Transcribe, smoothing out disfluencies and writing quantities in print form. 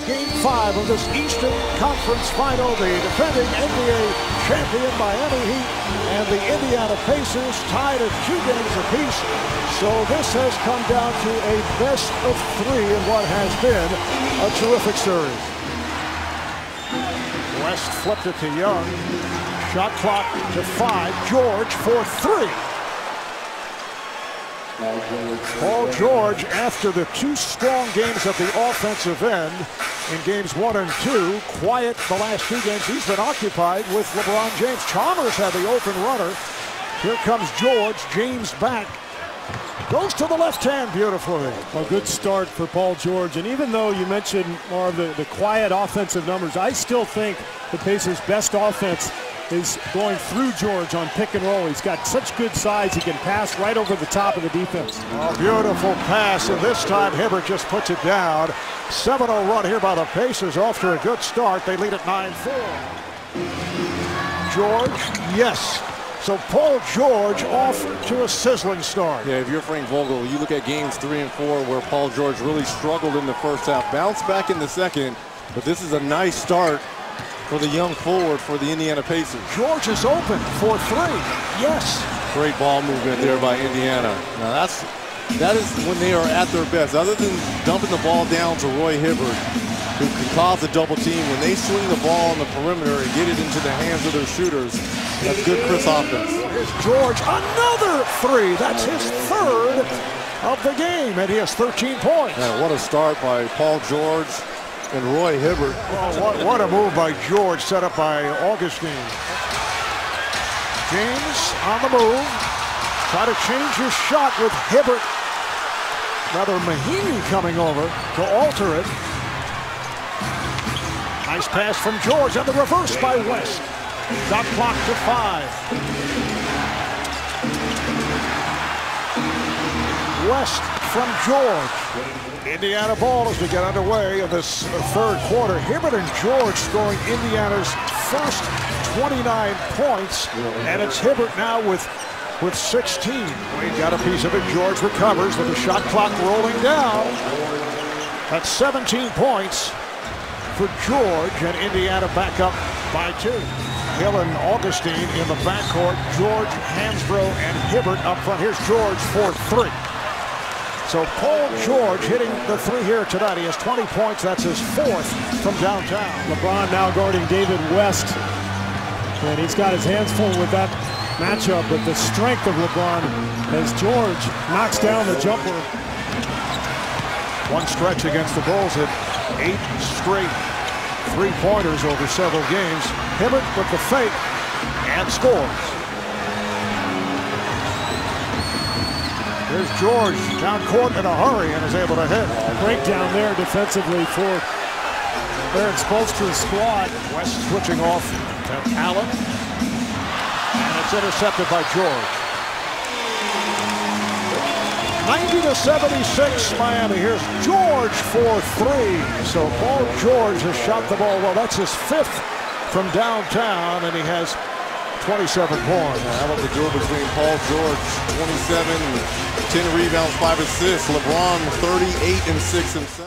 Game 5 of this Eastern Conference Final. The defending NBA champion Miami Heat and the Indiana Pacers tied at 2 games apiece. So this has come down to a best of 3 in what has been a terrific series. West flipped it to Young. Shot clock to 5. George for 3. Paul George, after the 2 strong games at the offensive end in games 1 and 2, quiet the last 2 games. He's been occupied with LeBron James. Chalmers had the open runner. Here comes George. James back. Goes to the left hand beautifully. A good start for Paul George. And even though you mentioned more of the quiet offensive numbers, I still think the Pacers' best offense is going through George on pick and roll. He's got such good size. He can pass right over the top of the defense. Oh, beautiful pass, and this time Hibbert just puts it down. 7-0 run here by the Pacers off to a good start. They lead at 9-4. George, yes. So Paul George off to a sizzling start. Yeah, if you're Frank Vogel, you look at games 3 and 4 where Paul George really struggled in the first half, bounced back in the second, but this is a nice start for the young forward for the Indiana Pacers. George is open for 3. Yes. Great ball movement there by Indiana. Now that is when they are at their best. Other than dumping the ball down to Roy Hibbert, who can cause a double team, when they swing the ball on the perimeter and get it into the hands of their shooters, that's good Chris offense. Here's George, another 3. That's his 3rd of the game, and he has 13 points. Yeah, what a start by Paul George and Roy Hibbert. Well, what a move by George, set up by Augustine. James on the move. Try to change his shot with Hibbert. Rather, Mahinmi coming over to alter it. Nice pass from George, and the reverse by West. Shot clock to 5. West from George. Indiana ball as we get underway in this 3rd quarter. Hibbert and George scoring Indiana's first 29 points, and it's Hibbert now with 16. Wade got a piece of it. George recovers with the shot clock rolling down. That's 17 points for George, and Indiana back up by 2. Hill and Augustine in the backcourt. George, Hansbrough, and Hibbert up front. Here's George for 3. So Paul George hitting the 3 here tonight. He has 20 points. That's his 4th from downtown. LeBron now guarding David West. And he's got his hands full with that matchup, but the strength of LeBron as George knocks down the jumper. One stretch against the Bulls hit 8 straight 3-pointers over several games. Hibbert with the fake and scores. Here's George down court in a hurry and is able to hit. Breakdown there defensively for Eric Spoelstra's squad. West switching off to Allen. And it's intercepted by George. 90-76 Miami. Here's George for 3. So Paul George has shot the ball well. That's his 5th from downtown, and he has 27 points. How about the duel between Paul George, 27, 10 rebounds, 5 assists. LeBron, 38 and 6 himself.